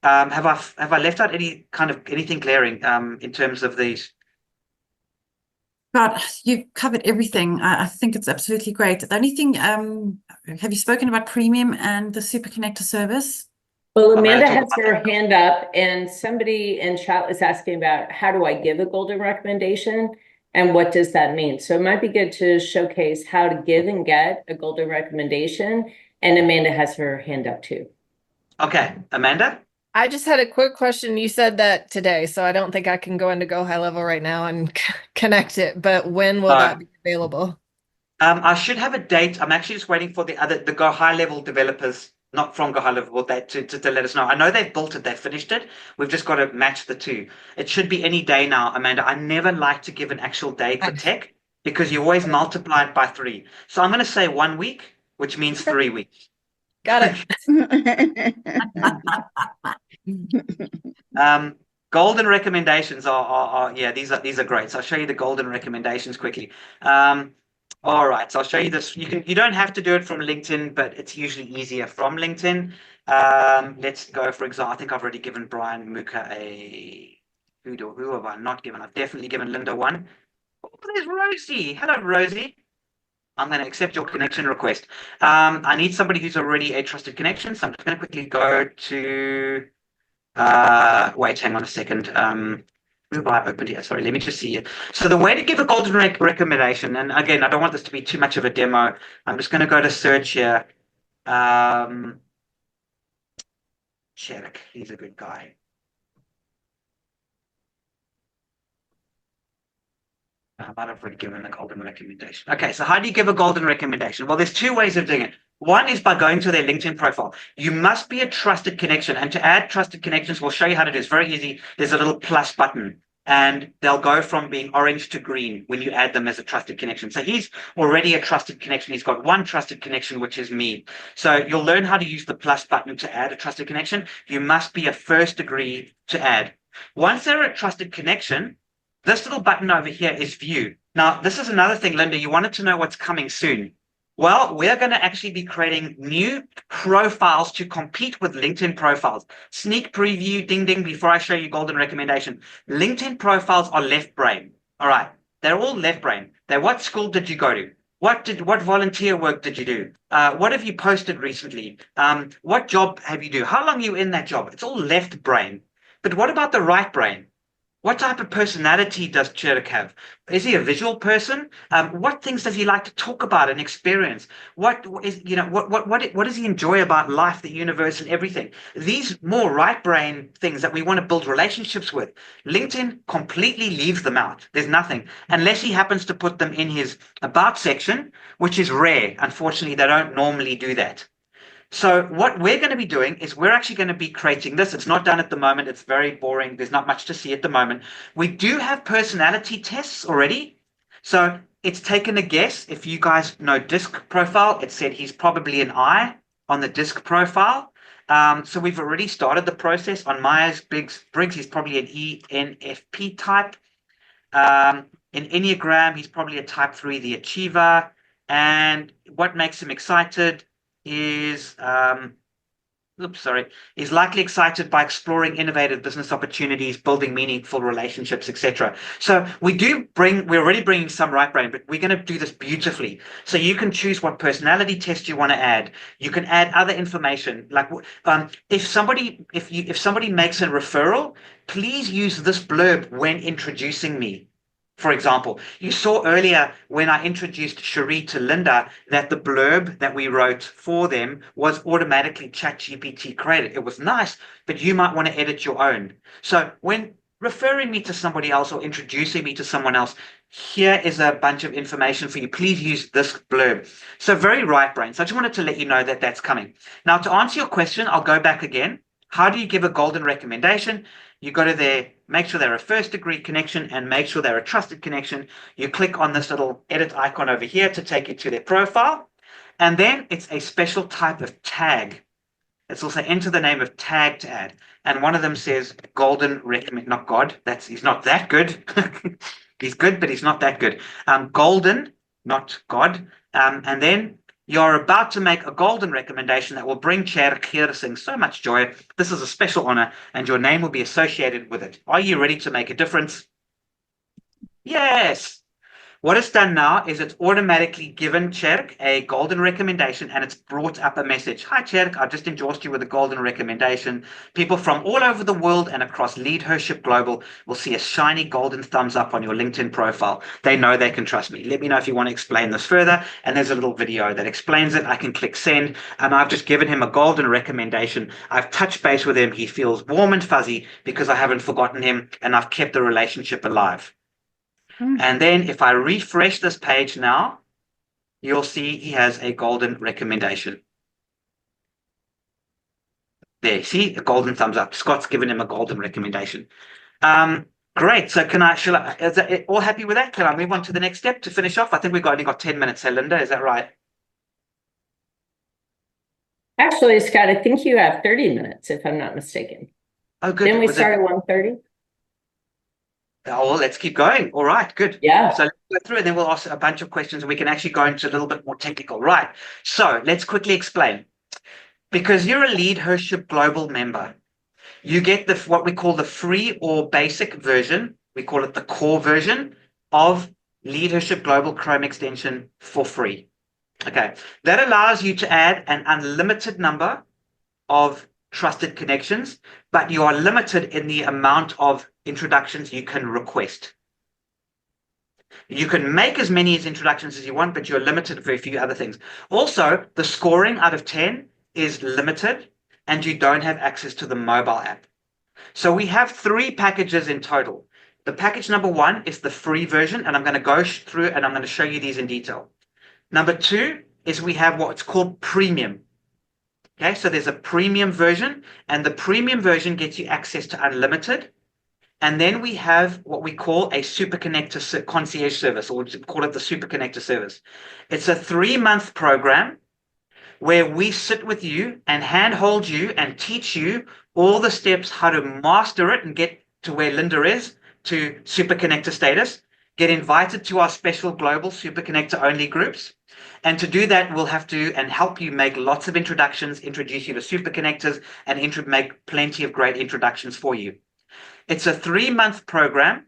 have I left out anything glaring in terms of these? God, you've covered everything. I think it's absolutely great. The only thing, have you spoken about premium and the super connector service? Well, Amanda has her hand up, and somebody in chat was asking about, how do I give a golden recommendation and what does that mean? So it might be good to showcase how to give and get a golden recommendation. And Amanda has her hand up too. Okay, Amanda? I just had a quick question. You said that today, so I don't think I can go into Go High Level right now and connect it, but when will that be available? I should have a date. I'm actually just waiting for the Go High Level developers, not from Go High Level, that to let us know. I know they've built it, they've finished it. We've just got to match the two. It should be any day now, Amanda. I never like to give an actual date for tech because you always multiply it by 3. So I'm going to say 1 week, which means 3 weeks. Got it. Golden recommendations are yeah, these are great. So I'll show you the golden recommendations quickly. All right, so I'll show you this. You don't have to do it from LinkedIn, but it's usually easier from LinkedIn. Let's go, for example, I think I've already given Brian Muka a who have I not given? I've definitely given Linda one. Oh, there's Rosie. Hello, Rosie. I'm going to accept your connection request. I need somebody who's already a trusted connection. So I'm just going to quickly go to wait, hang on a second. Who have I opened here? Sorry, let me just see it. So the way to give a golden recommendation, and again, I don't want this to be too much of a demo. I'm just going to go to search here. Check, he's a good guy. I might have already given a golden recommendation. Okay, so how do you give a golden recommendation? Well, there's 2 ways of doing it. One is by going to their LinkedIn profile. You must be a trusted connection. And to add trusted connections, we'll show you how to do it. It's very easy. There's a little plus button, and they'll go from being orange to green when you add them as a trusted connection. So he's already a trusted connection. He's got 1 trusted connection, which is me. So you'll learn how to use the plus button to add a trusted connection. You must be a first degree to add. Once they're a trusted connection, this little button over here is view. Now, this is another thing, Linda, you wanted to know what's coming soon. Well, we're going to actually be creating new profiles to compete with LinkedIn profiles. Sneak preview, ding, ding, before I show you golden recommendation. LinkedIn profiles are left brain. All right. They're all left brain. What school did you go to? What volunteer work did you do? What have you posted recently? What job have you do? How long are you in that job? It's all left brain. But what about the right brain? What type of personality does Cherk have? Is he a visual person? What things does he like to talk about and experience? What does he enjoy about life, the universe, and everything? These more right brain things that we want to build relationships with. LinkedIn completely leaves them out. There's nothing unless he happens to put them in his about section, which is rare. Unfortunately, they don't normally do that. So what we're going to be doing is we're actually going to be creating this. It's not done at the moment. It's very boring. There's not much to see at the moment. We do have personality tests already. So it's taken a guess. If you guys know disc profile, it said he's probably an I on the disc profile. So we've already started the process. On Myers-Briggs, he's probably an ENFP type. In Enneagram, he's probably a type 3, the achiever. And what makes him excited is is likely excited by exploring innovative business opportunities, building meaningful relationships, etc. So we're already bringing some right brain, but we're going to do this beautifully. So you can choose what personality test you want to add. You can add other information, like if somebody makes a referral, please use this blurb when introducing me. For example, you saw earlier when I introduced Cherie to Linda that the blurb that we wrote for them was automatically ChatGPT created. It was nice, but you might want to edit your own. So when referring me to somebody else or introducing me to someone else, here is a bunch of information for you. Please use this blurb. So very right brain. So I just wanted to let you know that that's coming. Now, to answer your question, I'll go back again. How do you give a golden recommendation? You go to their, make sure they're a first degree connection and make sure they're a trusted connection. You click on this little edit icon over here to take you to their profile. And then it's a special type of tag. It's also enter the name of tag to add. And one of them says golden recommend, not God. He's not that good. He's good, but he's not that good. Golden, not God. And then you're about to make a golden recommendation that will bring Cherk Heersing so much joy. This is a special honor, and your name will be associated with it. Are you ready to make a difference? Yes. What it's done now is it's automatically given Cherk a golden recommendation, and it's brought up a message. Hi, Cherk, I just endorsed you with a golden recommendation. People from all over the world and across LeadHERship Global will see a shiny golden thumbs up on your LinkedIn profile. They know they can trust me. Let me know if you want to explain this further. And there's a little video that explains it. I can click send, and I've just given him a golden recommendation. I've touched base with him. He feels warm and fuzzy because I haven't forgotten him, and I've kept the relationship alive. And then if I refresh this page now, you'll see he has a golden recommendation. There, see, a golden thumbs up. Scott's given him a golden recommendation. Great. So is that all happy with that? Can I move on to the next step to finish off? I think we've only got 10 minutes, hey, Linda, is that right? Actually, Scott, I think you have 30 minutes, if I'm not mistaken. Oh, good. Didn't we start at 1:30? Oh, well, let's keep going. All right, good. Yeah. So let's go through and then we'll ask a bunch of questions and we can actually go into a little bit more technical. Right. So let's quickly explain. Because you're a LeadHERship Global member, you get what we call the free or basic version. We call it the core version of LeadHERship Global Chrome extension for free. Okay. That allows you to add an unlimited number of trusted connections, but you are limited in the amount of introductions you can request. You can make as many introductions as you want, but you're limited for a few other things. Also, the scoring out of 10 is limited, and you don't have access to the mobile app. So we have 3 packages in total. The package number 1 is the free version, and I'm going to go through and I'm going to show you these in detail. Number 2 is we have what's called premium. Okay, so there's a premium version, and the premium version gets you access to unlimited. And then we have what we call a super connector concierge service, or we call it the super connector service. It's a 3-month program where we sit with you and handhold you and teach you all the steps how to master it and get to where Linda is, to super connector status, get invited to our special global super connector only groups. And to do that, we'll have to help you make lots of introductions, introduce you to super connectors, and make plenty of great introductions for you. It's a 3-month program.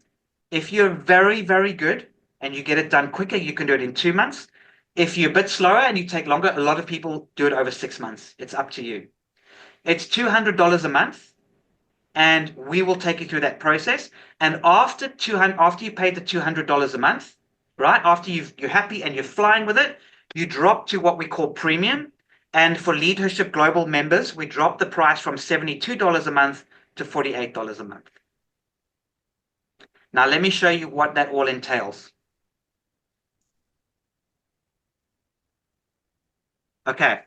If you're very, very good and you get it done quicker, you can do it in 2 months. If you're a bit slower and you take longer, a lot of people do it over 6 months. It's up to you. It's $200 a month, and we will take you through that process. And after you pay the $200 a month, right, after you're happy and you're flying with it, you drop to what we call premium. And for LeadHERship Global members, we drop the price from $72 a month to $48 a month. Now, let me show you what that all entails. Okay.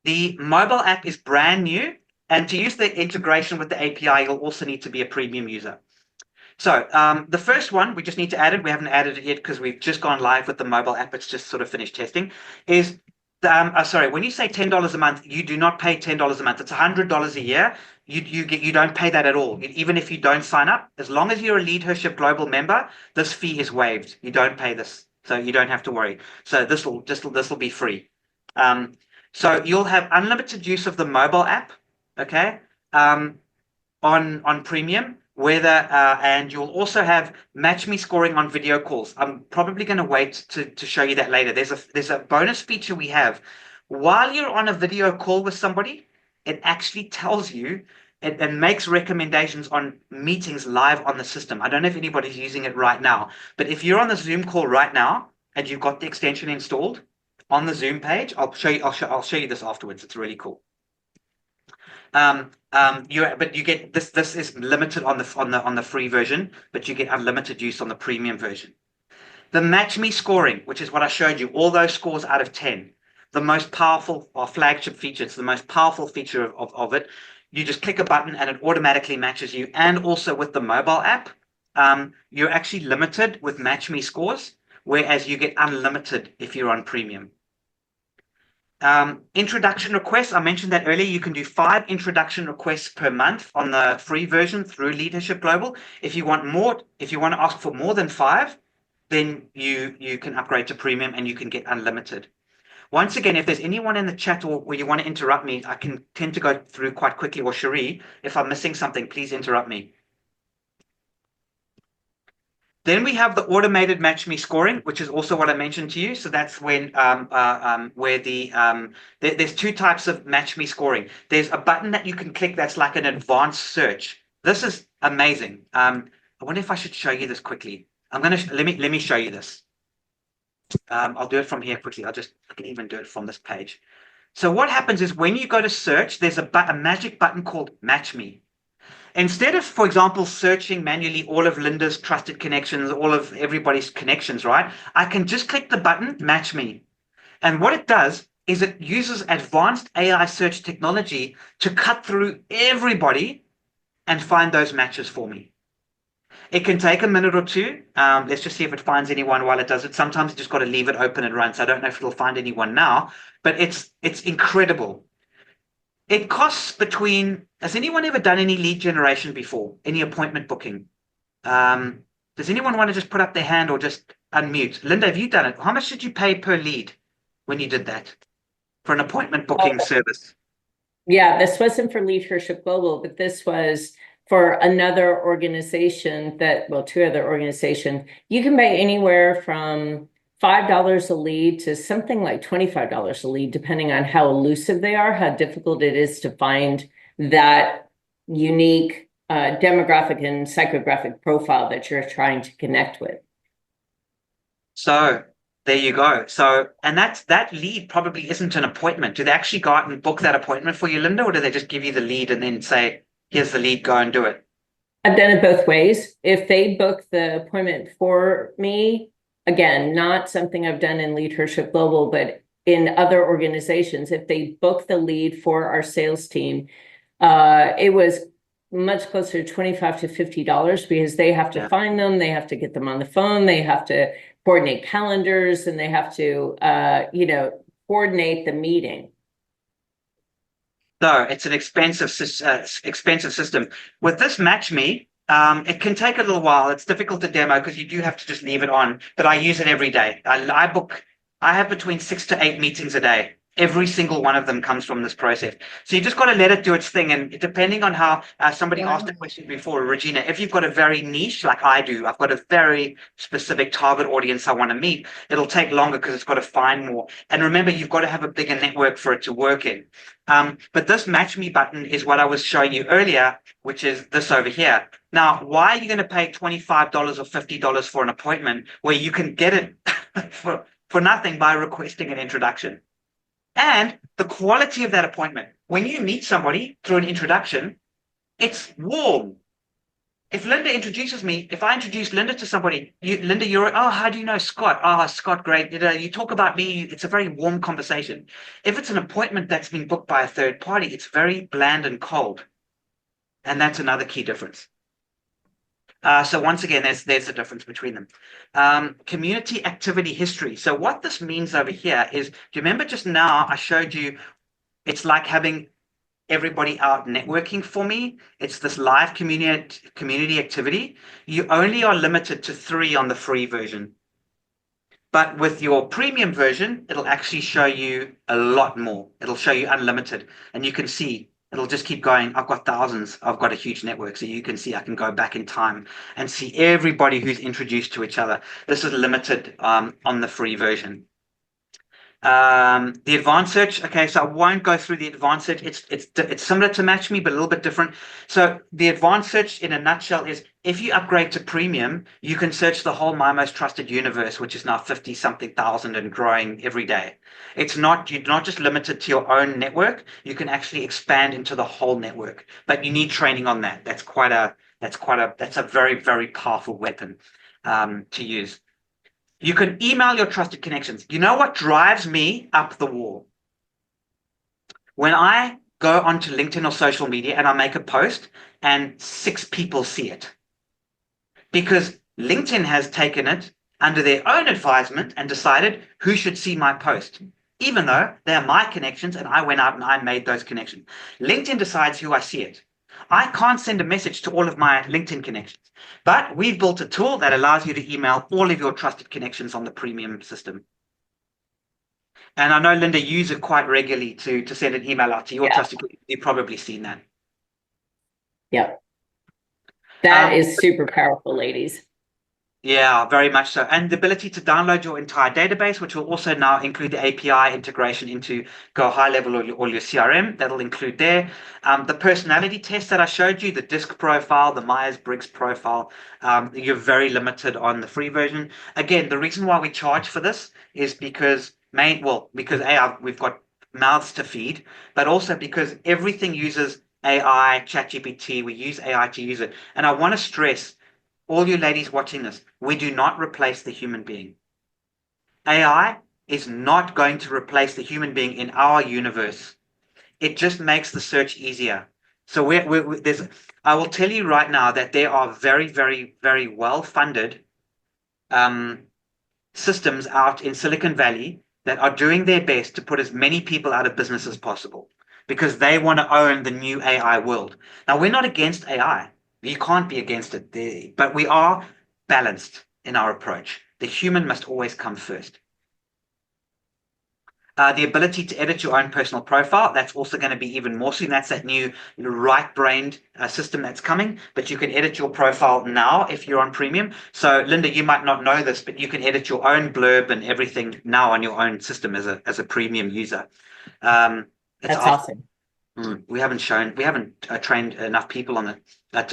The mobile app is brand new, and to use the integration with the API, you'll also need to be a premium user. So the first one, we just need to add it. We haven't added it yet because we've just gone live with the mobile app. It's just sort of finished testing. Is sorry, when you say $10 a month, you do not pay $10 a month. It's $100 a year. You don't pay that at all. Even if you don't sign up, as long as you're a LeadHERship Global member, this fee is waived. You don't pay this, so you don't have to worry. So this will be free. So you'll have unlimited use of the mobile app, okay, on premium. And you'll also have match me scoring on video calls. I'm probably going to wait to show you that later. There's a bonus feature we have. While you're on a video call with somebody, it actually tells you and makes recommendations on meetings live on the system. I don't know if anybody's using it right now, but if you're on the Zoom call right now and you've got the extension installed on the Zoom page, I'll show you this afterwards. It's really cool. But you get this is limited on the free version, but you get unlimited use on the premium version. The match me scoring, which is what I showed you, all those scores out of 10, the most powerful, our flagship feature, it's the most powerful feature of it. You just click a button and it automatically matches you. And also with the mobile app, you're actually limited with match me scores, whereas you get unlimited if you're on premium. Introduction requests, I mentioned that earlier. You can do 5 introduction requests per month on the free version through LeadHERship Global. If you want more, if you want to ask for more than 5, then you can upgrade to premium and you can get unlimited. Once again, if there's anyone in the chat or where you want to interrupt me, I can tend to go through quite quickly, or Cherie, if I'm missing something, please interrupt me. Then we have the automated match me scoring, which is also what I mentioned to you. So that's when there's 2 types of match me scoring. There's a button that you can click that's like an advanced search. This is amazing. I wonder if I should show you this quickly. Let me show you this. I'll do it from here quickly. I can even do it from this page. So what happens is when you go to search, there's a magic button called match me. Instead of, for example, searching manually all of Linda's trusted connections, all of everybody's connections, right? I can just click the button, match me. And what it does is it uses advanced AI search technology to cut through everybody and find those matches for me. It can take a minute or two. Let's just see if it finds anyone while it does it. Sometimes you just got to leave it open and run. So I don't know if it'll find anyone now, but it's incredible. It costs between, has anyone ever done any lead generation before? Any appointment booking? Does anyone want to just put up their hand or just unmute? Linda, have you done it? How much did you pay per lead when you did that for an appointment booking service? Yeah, this wasn't for LeadHERship Global, but this was for another organization well, two other organizations. You can pay anywhere from $5 a lead to something like $25 a lead, depending on how elusive they are, how difficult it is to find that unique demographic and psychographic profile that you're trying to connect with. So there you go. So, and that lead probably isn't an appointment. Do they actually go out and book that appointment for you, Linda, or do they just give you the lead and then say, here's the lead, go and do it? I've done it both ways. If they book the appointment for me, again, not something I've done in LeadHERship Global, but in other organizations, if they book the lead for our sales team, it was much closer to $25 to $50 because they have to find them, they have to get them on the phone, they have to coordinate calendars, and they have to, coordinate the meeting. So it's an expensive system. With this Match Me, it can take a little while. It's difficult to demo because you do have to just leave it on, but I use it every day. I have between 6 to 8 meetings a day. Every single one of them comes from this process. So you just got to let it do its thing. And depending on how somebody asked a question before, Regina, if you've got a very niche like I do, I've got a very specific target audience I want to meet, it'll take longer because it's got to find more. And remember, you've got to have a bigger network for it to work in. But this Match Me button is what I was showing you earlier, which is this over here. Now, why are you going to pay $25 or $50 for an appointment where you can get it for nothing by requesting an introduction? And the quality of that appointment. When you meet somebody through an introduction, it's warm. If Linda introduces me, if I introduce Linda to somebody, Linda, how do you know Scott? Oh, Scott, great. You talk about me. It's a very warm conversation. If it's an appointment that's been booked by a third party, it's very bland and cold. And that's another key difference. So once again, there's a difference between them. Community activity history. So what this means over here is, do you remember just now I showed you, it's like having everybody out networking for me. It's this live community activity. You only are limited to 3 on the free version. But with your premium version, it'll actually show you a lot more. It'll show you unlimited. And you can see, it'll just keep going. I've got thousands. I've got a huge network. So you can see I can go back in time and see everybody who's introduced to each other. This is limited on the free version. The advanced search. Okay, so I won't go through the advanced search. It's similar to Match Me, but a little bit different. So the advanced search in a nutshell is if you upgrade to premium, you can search the whole MyMostTrusted universe, which is now 50-something thousand and growing every day. You're not just limited to your own network. You can actually expand into the whole network, but you need training on that. That's a very, very powerful weapon to use. You can email your trusted connections. You know what drives me up the wall? When I go onto LinkedIn or social media and I make a post and 6 people see it. Because LinkedIn has taken it under their own advisement and decided who should see my post, even though they're my connections and I went out and I made those connections. LinkedIn decides who I see it. I can't send a message to all of my LinkedIn connections, but we've built a tool that allows you to email all of your trusted connections on the premium system. And I know, Linda, you use it quite regularly to send an email out to your trusted connections. You've probably seen that. Yep. That is super powerful, ladies. Yeah, very much so. And the ability to download your entire database, which will also now include the API integration into Go High Level or your CRM. That'll include there. The personality test that I showed you, the DISC profile, the Myers-Briggs profile, you're very limited on the free version. Again, the reason why we charge for this is because we've got mouths to feed, but also because everything uses AI, ChatGPT. We use AI to use it. And I want to stress, all you ladies watching this, we do not replace the human being. AI is not going to replace the human being in our universe. It just makes the search easier. So I will tell you right now that there are very, very, very well-funded systems out in Silicon Valley that are doing their best to put as many people out of business as possible because they want to own the new AI world. Now, we're not against AI. You can't be against it, but we are balanced in our approach. The human must always come first. The ability to edit your own personal profile, that's also going to be even more soon. That's that new right-brained system that's coming, but you can edit your profile now if you're on premium. So Linda, you might not know this, but you can edit your own blurb and everything now on your own system as a premium user. That's awesome. We haven't trained enough people on it.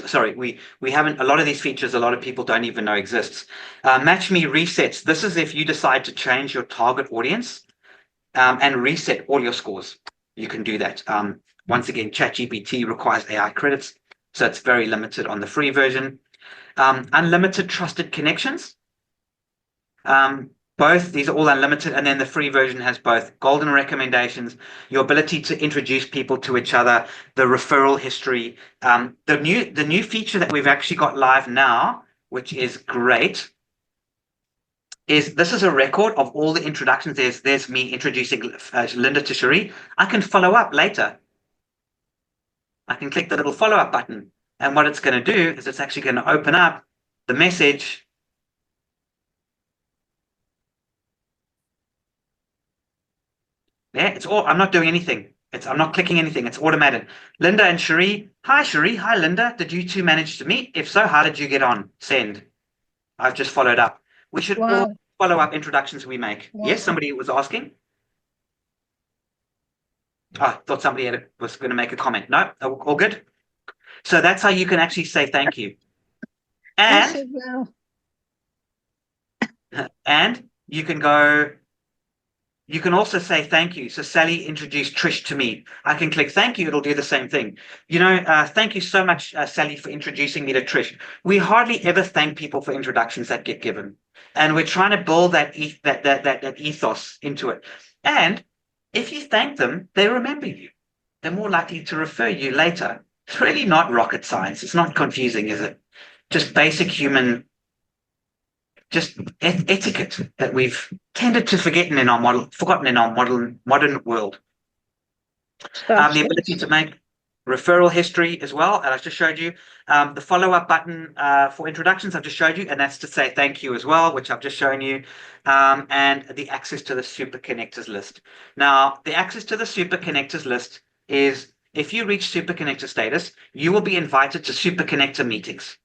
Sorry, we haven't. A lot of these features, a lot of people don't even know exists. Match Me resets. This is if you decide to change your target audience. And reset all your scores. You can do that. Once again, ChatGPT requires AI credits, so it's very limited on the free version. Unlimited trusted connections. Both these are all unlimited, and then the free version has both golden recommendations, your ability to introduce people to each other, the referral history. The new feature that we've actually got live now, which is great, this is a record of all the introductions. There's me introducing Linda to Cherie. I can follow up later. I can click the little follow up button. And what it's going to do is it's actually going to open up the message. Yeah, it's all, I'm not doing anything. I'm not clicking anything. It's automated. Linda and Cherie. Hi, Cherie. Hi, Linda. Did you two manage to meet? If so, how did you get on? Send. I've just followed up. We should all follow up introductions we make. Wow. Yes, somebody was asking. I thought somebody was going to make a comment. No, all good. So that's how you can actually say thank you. And and you can go. You can also say thank you. So Sally introduced Trish to me. I can click thank you. It'll do the same thing. You know, thank you so much, Sally, for introducing me to Trish. We hardly ever thank people for introductions that get given. And we're trying to build that ethos into it. And if you thank them, they remember you. They're more likely to refer you later. It's really not rocket science. It's not confusing, is it? Just basic human etiquette that we've tended to forgotten in our modern world. The ability to make referral history as well, and I just showed you. The follow-up button for introductions I've just showed you, and that's to say thank you as well, which I've just shown you. And the access to the super connectors list. Now, the access to the super connectors list is if you reach super connector status, you will be invited to super connector meetings.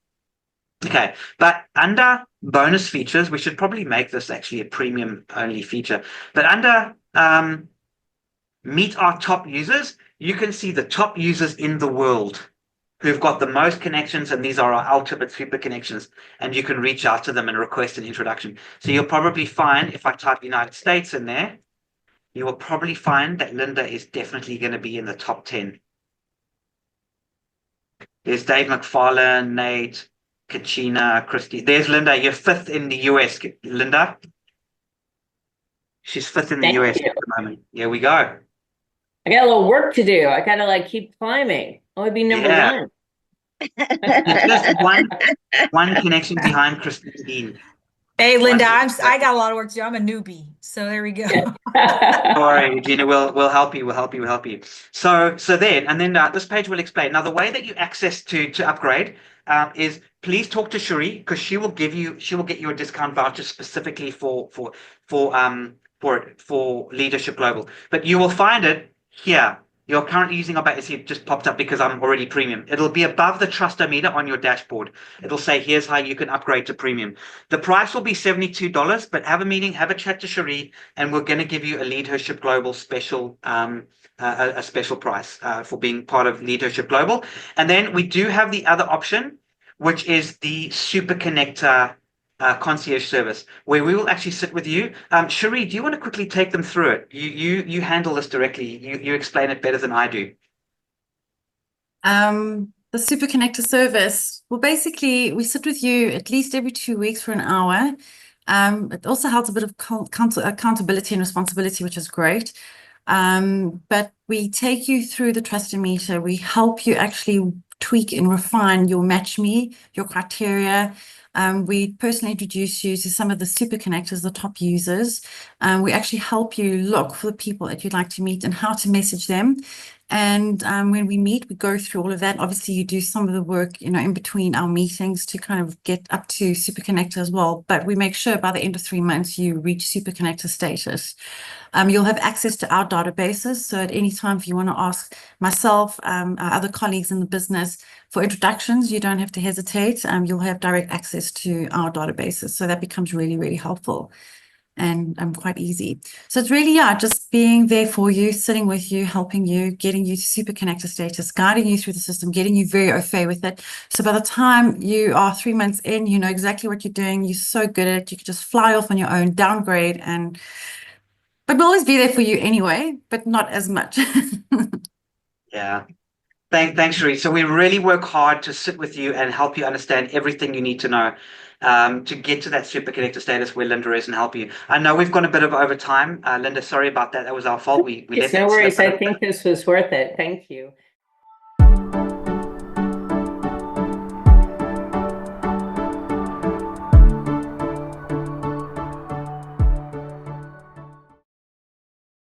Okay, but under bonus features, we should probably make this actually a premium only feature. But under meet our top users, you can see the top users in the world who've got the most connections, and these are our ultimate super connections, and you can reach out to them and request an introduction. So you'll probably find, if I type United States in there, you will probably find that Linda is definitely going to be in the top 10. There's Dave McFarlane, Nate, Kachina, Christy. There's Linda. You're 5th in the US, Linda. She's 5th in the US at the moment. Here we go. I got a little work to do. I gotta like keep climbing. I would be number one. Just one connection behind Christine Dean. Hey, Linda, I got a lot of work to do. I'm a newbie, so there we go. Don't worry, Regina, we'll help you. We'll help you. So then this page will explain. Now, the way that you access to upgrade is please talk to Cherie, because she will get you a discount voucher specifically for LeadHERship Global. But you will find it here. You're currently using our base. It just popped up because I'm already premium. It'll be above the Trustometer on your dashboard. It'll say, here's how you can upgrade to premium. The price will be $72, but have a meeting, have a chat to Cherie, and we're going to give you a LeadHERship Global special, a special price for being part of LeadHERship Global. And then we do have the other option, which is the Super Connector concierge service, where we will actually sit with you. Cherie, do you want to quickly take them through it? You handle this directly. You explain it better than I do. The Super Connector service, well, basically, we sit with you at least every 2 weeks for an hour. It also helps a bit of accountability and responsibility, which is great. But we take you through the trust meter. We help you actually tweak and refine your match me, your criteria. We personally introduce you to some of the super connectors, the top users. We actually help you look for the people that you'd like to meet and how to message them. And when we meet, we go through all of that. Obviously, you do some of the work, in between our meetings to kind of get up to Super Connector as well. But we make sure by the end of 3 months, you reach Super Connector status. You'll have access to our databases. So at any time, if you want to ask myself, our other colleagues in the business for introductions, you don't have to hesitate. You'll have direct access to our databases. So that becomes really, really helpful and quite easy. So it's really, just being there for you, sitting with you, helping you, getting you to Super Connector status, guiding you through the system, getting you very au fait with it. So by the time you are 3 months in, you know exactly what you're doing. You're so good at it. You can just fly off on your own, downgrade, but we'll always be there for you anyway, but not as much. Yeah. Thanks, Sheree. So we really work hard to sit with you and help you understand everything you need to know to get to that Super Connector status where Linda is and help you. I know we've gone a bit over time. Linda, sorry about that. That was our fault. We It's no worries. I think this was worth it. Thank you.